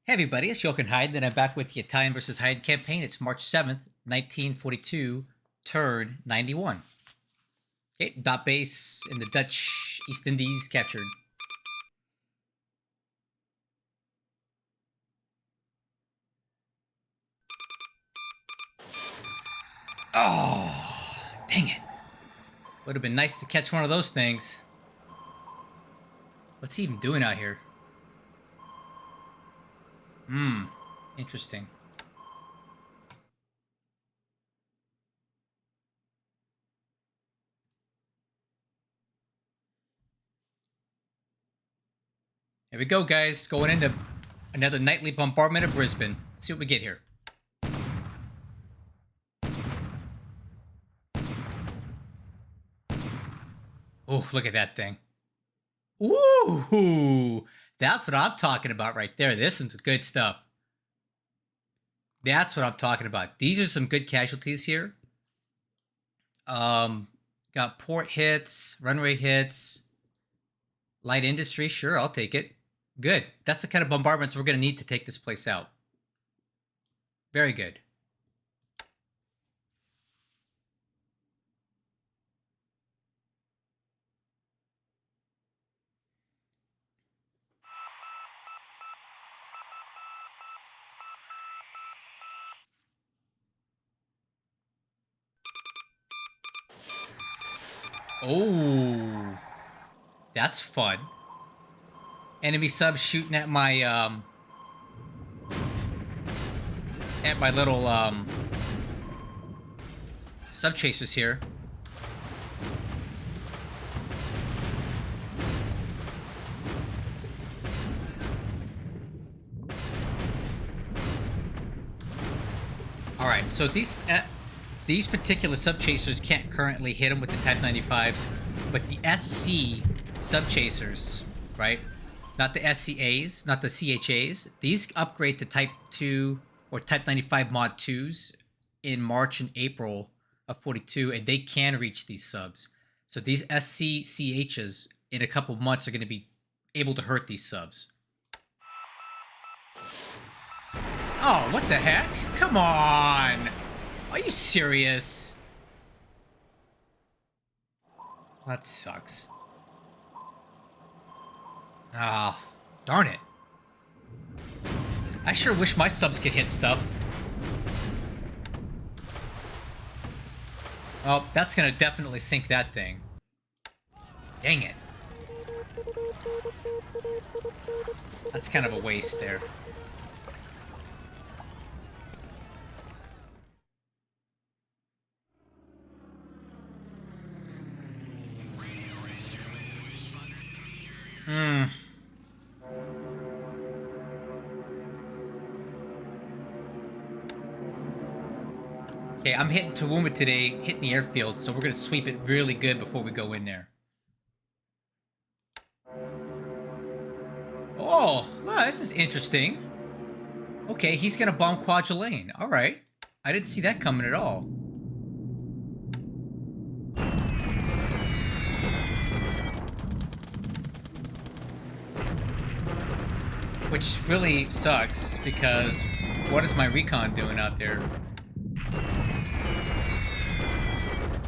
Hey everybody, it's Jochen Heiden, and I'm back with the Italian versus Heiden campaign. It's March 7th, 1942, turn 91. Okay, dot base in the Dutch East Indies captured. Oh, dang it. Would have been nice to catch one of those things. What's he even doing out here? Interesting. Here we go, guys. Going into another nightly bombardment of Brisbane. Let's see what we get here. Oh, look at that thing. Ooh, that's what I'm talking about right there. This is some good stuff. That's what I'm talking about. These are some good casualties here. Got port hits, runway hits, light industry. Sure, I'll take it. Good. That's the kind of bombardments we're going to need to take this place out. Very good. Oh, that's fun. Enemy subs shooting at my little sub chasers here. All right, so these particular sub chasers can't currently hit them with the Type 95s, but the SC sub chasers, right? Not the SCAs, not the CHAs. These upgrade to Type 2 or Type 95 Mod 2s in March and April of 42, and they can reach these subs. So these SC CHs in a couple months are going to be able to hurt these subs. Oh, what the heck? Come on! Are you serious? That sucks. Ah, oh, darn it. I sure wish my subs could hit stuff. Oh, that's gonna definitely sink that thing. Dang it. That's kind of a waste there. Okay, I'm hitting Toowoomba today, hitting the airfield, so we're going to sweep it really good before we go in there. Oh, wow, this is interesting. Okay, he's going to bomb Kwajalein. All right. I didn't see that coming at all. Which really sucks, because what is my recon doing out there?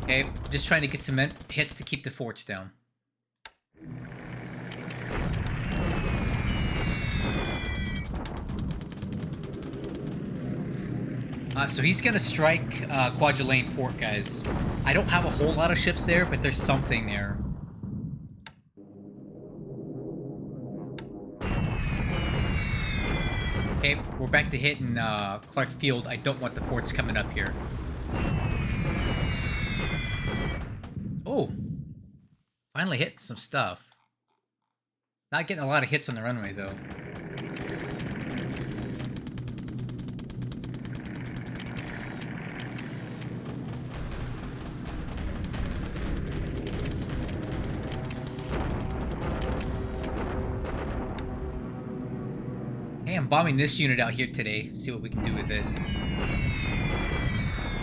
Okay, just trying to get some hits to keep the forts down. So he's going to strike Kwajalein Port, guys. I don't have a whole lot of ships there, but there's something there. Okay, we're back to hitting Clark Field. I don't want the forts coming up here. Oh, finally hitting some stuff. Not getting a lot of hits on the runway, though. Hey, I'm bombing this unit out here today. See what we can do with it.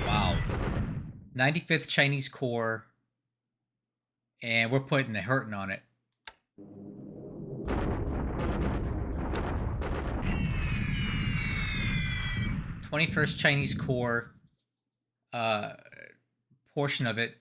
Wow. 95th Chinese Corps. And we're putting a hurting on it. 21st Chinese core portion of it.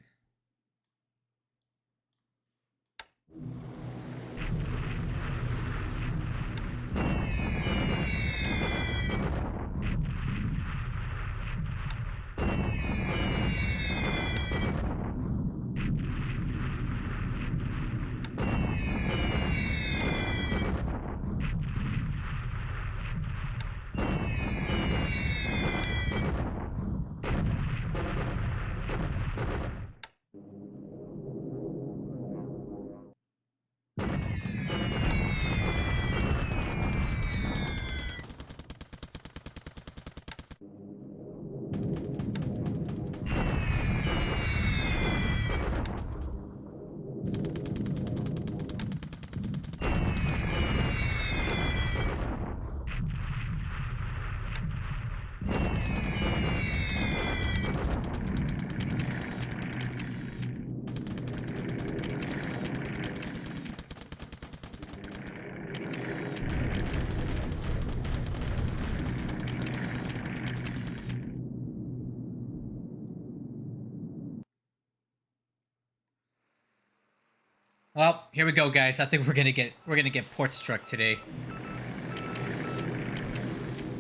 Well, here we go, guys. I think we're gonna get port struck today.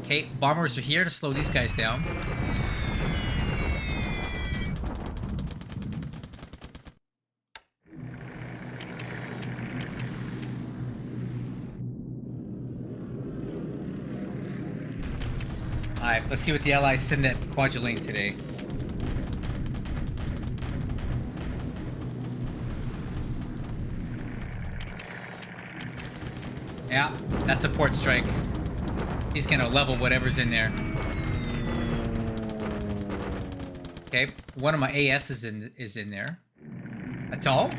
Okay, bombers are here to slow these guys down. Alright, let's see what the Allies send at Kwajalein today. Yeah, that's a port strike. He's gonna level whatever's in there. Okay, one of my AS is in there. That's all?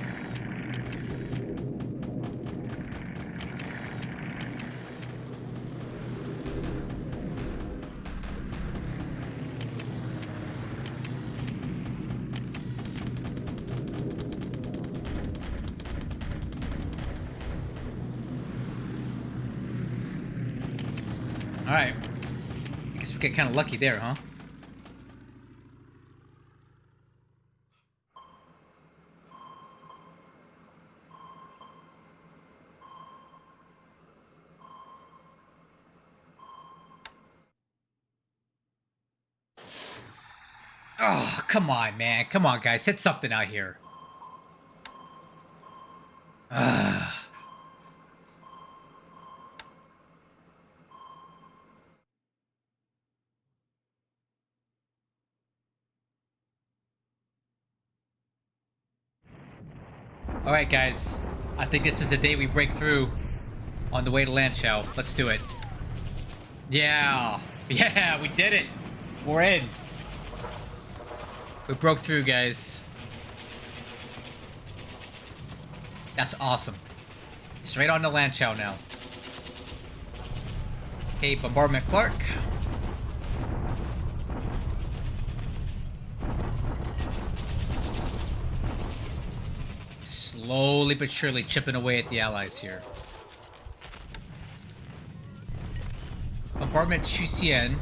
Alright. I guess we get kind of lucky there, huh? Oh, come on, man. Come on, guys. Hit something out here. Alright, guys. I think this is the day we break through on the way to Lanchow. Let's do it. Yeah. Yeah, we did it. We're in. We broke through, guys. That's awesome. Straight on to Lanchow now. Okay, bombardment Clark. Slowly but surely chipping away at the Allies here. Bombardment Chusian.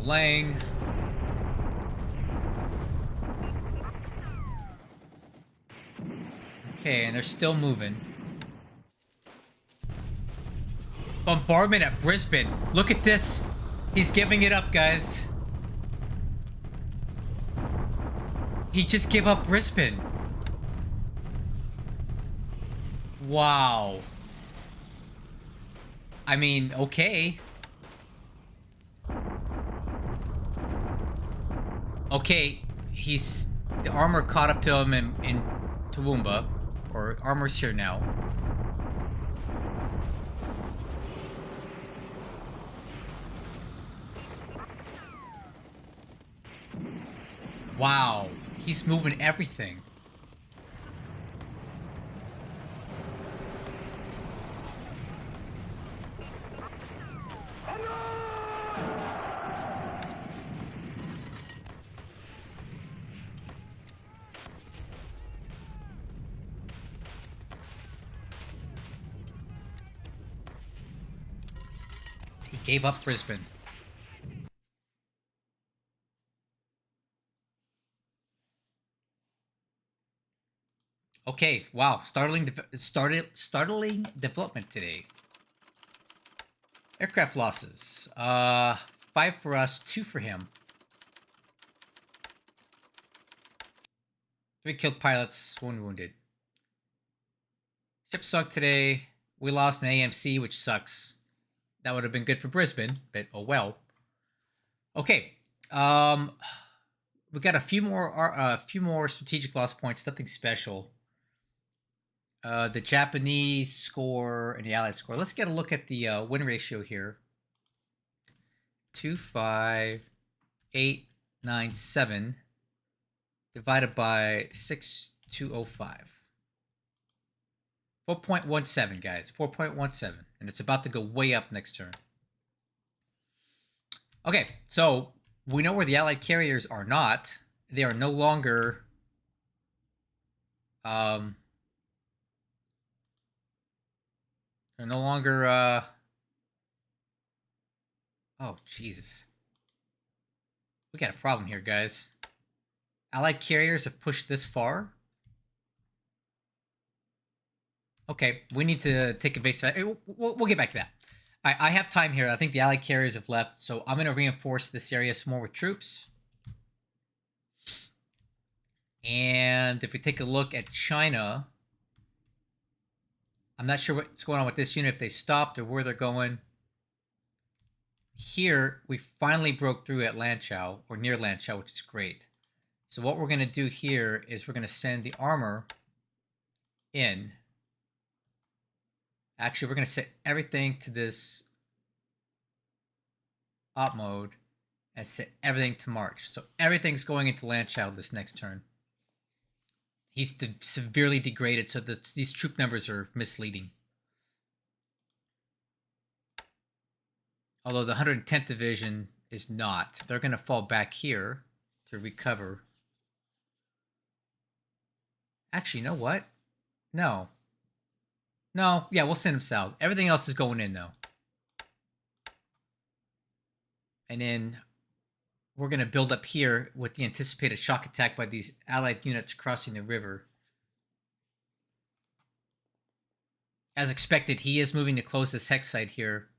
Lang. Okay, and they're still moving. Bombardment at Brisbane. Look at this. He's giving it up, guys. He just gave up Brisbane. Wow. I mean, okay. Okay, he's... The armor caught up to him in Toowoomba. Or armor's here now. Wow. He's moving everything. Gave up Brisbane. Okay, wow. Startling development today. Aircraft losses. 5 for us, 2 for him. 3 killed pilots, 1 wounded. Ship sunk today. We lost an AMC, which sucks. That would have been good for Brisbane, but oh well. Okay. We got a few more strategic loss points. Nothing special. The Japanese score and the Allied score. Let's get a look at the win ratio here. 25897 divided by 6205. 4.17, guys. 4.17. And it's about to go way up next turn. Okay, so we know where the Allied carriers are not. They are no longer... they're no longer... Oh, Jesus. We got a problem here, guys. Allied carriers have pushed this far. Okay, we need to take a base. We'll get back to that. I have time here. I think the Allied carriers have left, so I'm going to reinforce this area some more with troops. And if we take a look at China, I'm not sure what's going on with this unit, if they stopped or where they're going. Here, we finally broke through at Lanchow, or near Lanchow, which is great. So what we're going to do here is we're going to send the armor in. Actually, we're going to set everything to this op mode and set everything to march. So everything's going into Lanchow this next turn. He's severely degraded, so these troop numbers are misleading. Although the 110th Division is not. They're going to fall back here to recover. Actually, you know what? No. No, yeah, we'll send them south. Everything else is going in, though. And then we're going to build up here with the anticipated shock attack by these Allied units crossing the river. As expected, he is moving to close this hex site here.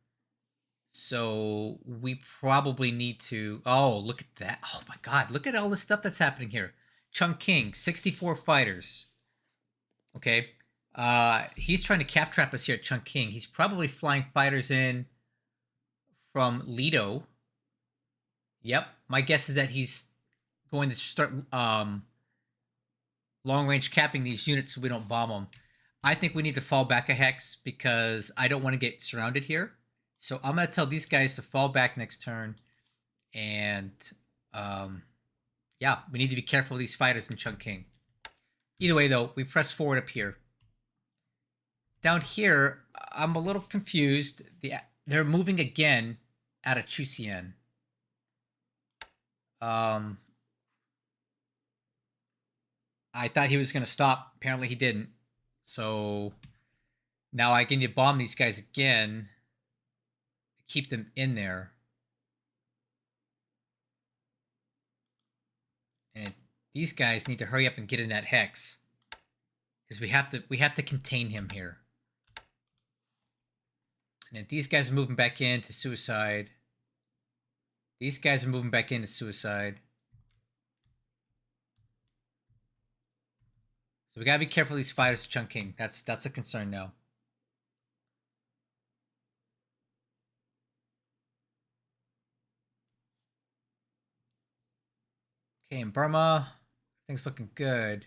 So we probably need to... Oh, look at that. Oh, my God. Look at all the stuff that's happening here. Chungking, 64 fighters. Okay. He's trying to cap trap us here at Chungking. He's probably flying fighters in from Lido. Yep. My guess is that he's going to start long-range capping these units so we don't bomb them. I think we need to fall back a hex because I don't want to get surrounded here. So I'm going to tell these guys to fall back next turn. And, yeah, we need to be careful of these fighters in Chungking. Either way, though, we press forward up here. Down here, I'm a little confused. They're moving again out of Chusian. I thought he was going to stop. Apparently he didn't. So now I need to bomb these guys again. Keep them in there. And these guys need to hurry up and get in that hex. Because we have to contain him here. And then these guys are moving back into suicide. These guys are moving back into suicide. So we gotta be careful of these fighters at Chungking. That's a concern now. Okay, in Burma, things looking good.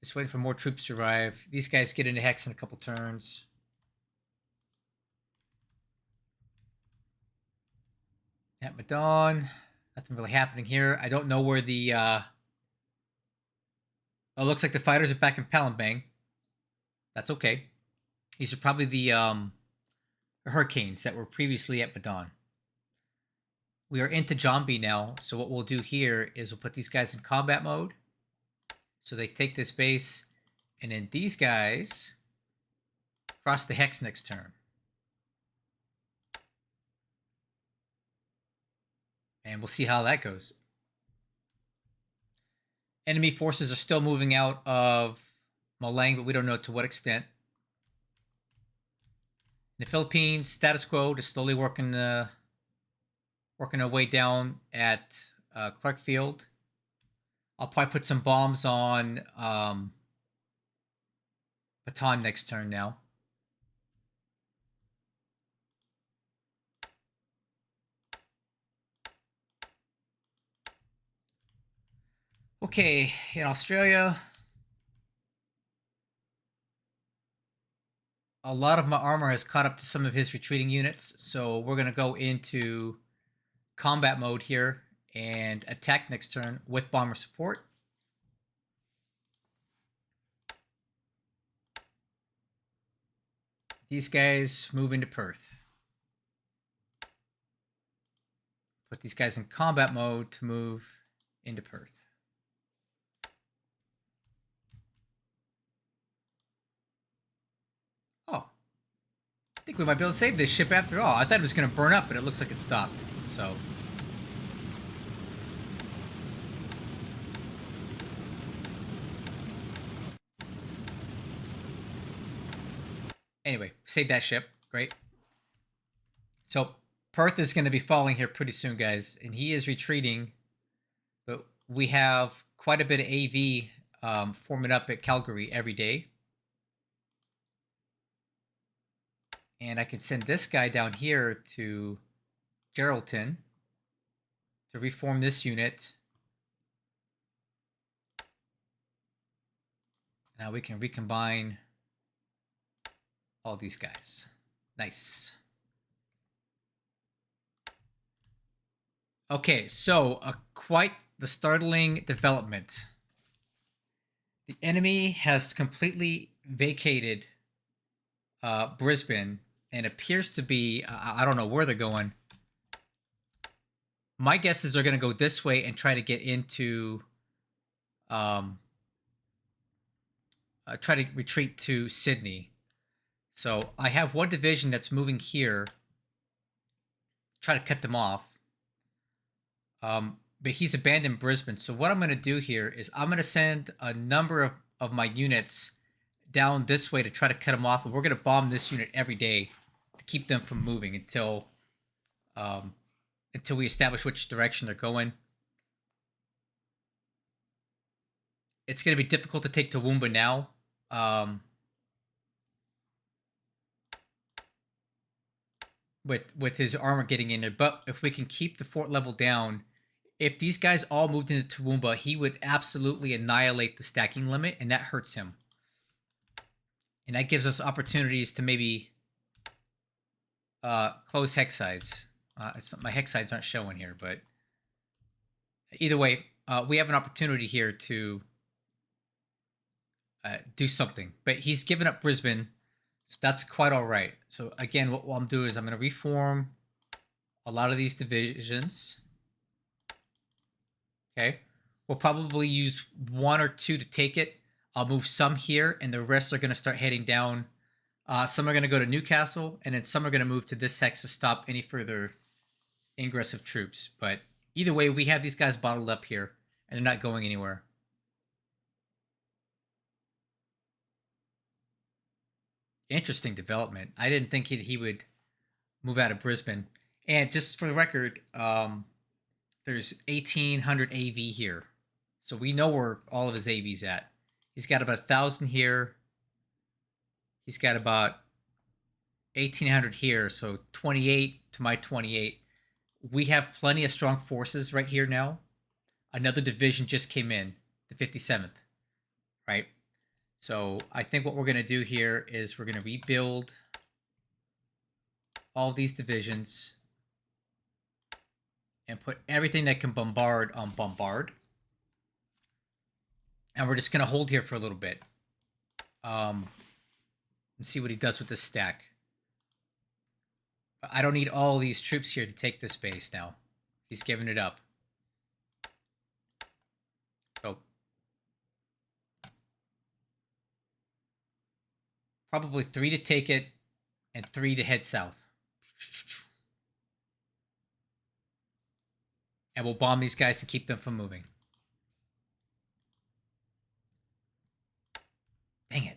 Just waiting for more troops to arrive. These guys get into hex in a couple turns. At Madon, nothing really happening here. I don't know where the... Oh, it looks like the fighters are back in Palembang. That's okay. These are probably the Hurricanes that were previously at Madon. We are into Jambi now, so what we'll do here is we'll put these guys in combat mode. So they take this base, and then these guys cross the hex next turn. And we'll see how that goes. Enemy forces are still moving out of Malang, but we don't know to what extent. In the Philippines, status quo, just slowly working our way down at Clarkfield. I'll probably put some bombs on Bataan next turn now. Okay, in Australia, a lot of my armor has caught up to some of his retreating units, so we're going to go into combat mode here and attack next turn with bomber support. These guys move into Perth. Put these guys in combat mode to move into Perth. Oh, I think we might be able to save this ship after all. I thought it was going to burn up, but it looks like it stopped. So anyway, save that ship. Great. So Perth is going to be falling here pretty soon, guys, and he is retreating. But we have quite a bit of AV forming up at Calgary every day. And I can send this guy down here to Geraldton to reform this unit. Now we can recombine all these guys. Nice. Okay, so quite the startling development. The enemy has completely vacated Brisbane and appears to be, I don't know where they're going. My guess is they're going to go this way and try to get into, try to retreat to Sydney. So I have one division that's moving here. Try to cut them off. But he's abandoned Brisbane. So what I'm going to do here is I'm going to send a number of my units down this way to try to cut them off. And we're going to bomb this unit every day to keep them from moving until we establish which direction they're going. It's going to be difficult to take Toowoomba now. With his armor getting in there. But if we can keep the fort level down, if these guys all moved into Toowoomba, he would absolutely annihilate the stacking limit, and that hurts him. And that gives us opportunities to maybe close hex sides. My hex sides aren't showing here, but either way, we have an opportunity here to do something. But he's given up Brisbane, so that's quite all right. So again, what I'm doing is I'm going to reform a lot of these divisions. Okay, we'll probably use 1 or 2 to take it. I'll move some here, and the rest are going to start heading down. Some are going to go to Newcastle, and then some are going to move to this hex to stop any further ingress of troops. But either way, we have these guys bottled up here, and they're not going anywhere. Interesting development. I didn't think he would move out of Brisbane. And just for the record, there's 1,800 AV here. So we know where all of his AV's at. He's got about 1,000 here. He's got about 1,800 here. So 28 to my 28. We have plenty of strong forces right here now. Another division just came in, the 57th, right? So I think what we're going to do here is we're going to rebuild all these divisions and put everything that can bombard on bombard. And we're just going to hold here for a little bit. And see what he does with this stack. I don't need all these troops here to take this base now. He's giving it up. So probably 3 to take it and 3 to head south. And we'll bomb these guys to keep them from moving. Dang it.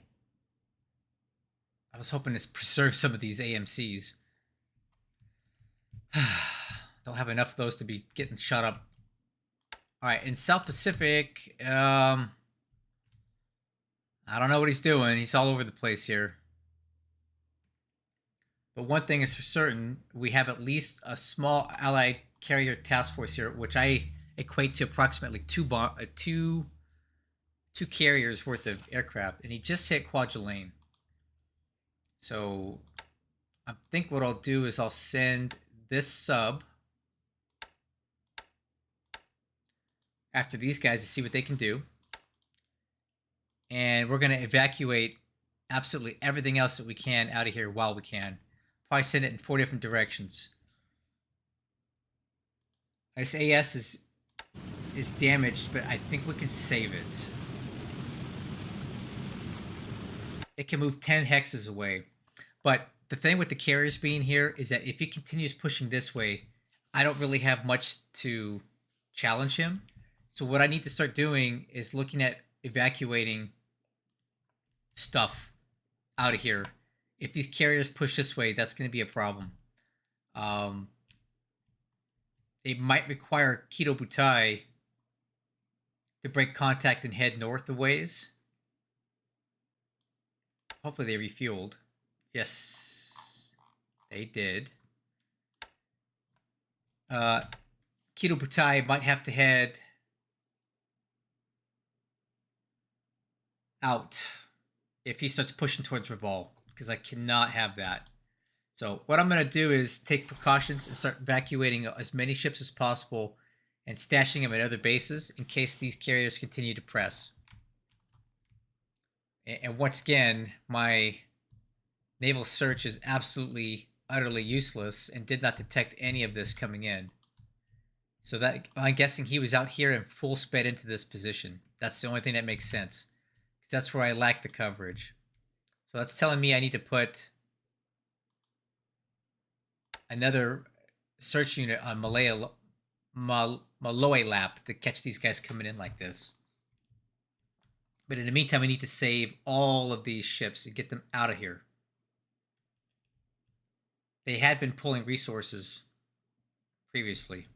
I was hoping to preserve some of these AMCs. Don't have enough of those to be getting shot up. Alright, in South Pacific, I don't know what he's doing. He's all over the place here. But one thing is for certain, we have at least a small Allied carrier task force here, which I equate to approximately two carriers worth of aircraft, and he just hit Kwajalein. So I think what I'll do is I'll send this sub after these guys to see what they can do. And we're going to evacuate absolutely everything else that we can out of here while we can. Probably send it in 4 different directions. This AS is damaged, but I think we can save it. It can move 10 hexes away. But the thing with the carriers being here is that if he continues pushing this way, I don't really have much to challenge him. So what I need to start doing is looking at evacuating stuff out of here. If these carriers push this way, that's going to be a problem. It might require GIGABYTE to break contact and head north a ways. Hopefully they refueled. Yes, they did. GIGABYTE might have to head out if he starts pushing towards Rabaul, because I cannot have that. So what I'm going to do is take precautions and start evacuating as many ships as possible and stashing them at other bases in case these carriers continue to press. And once again, my naval search is absolutely, utterly useless and did not detect any of this coming in. So that I'm guessing he was out here and full sped into this position. That's the only thing that makes sense, because that's where I lack the coverage. So that's telling me I need to put another search unit on Maloe Lap to catch these guys coming in like this. But in the meantime, we need to save all of these ships and get them out of here. They had been pulling resources previously.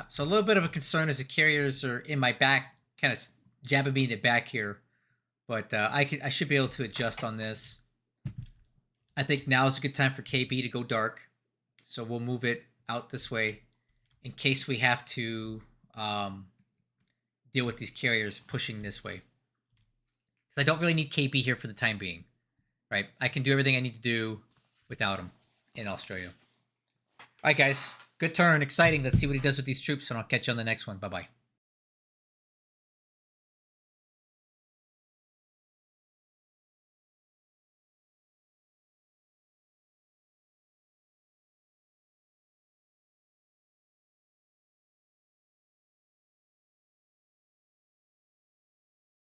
So a little bit of a concern as the carriers are in my back, kind of jabbing me in the back here. But I should be able to adjust on this. I think now is a good time for KB to go dark. So we'll move it out this way in case we have to deal with these carriers pushing this way. Because I don't really need KB here for the time being. Right? I can do everything I need to do without him in Australia. All right, guys. Good turn. Exciting. Let's see what he does with these troops, and I'll catch you on the next one. Bye-bye.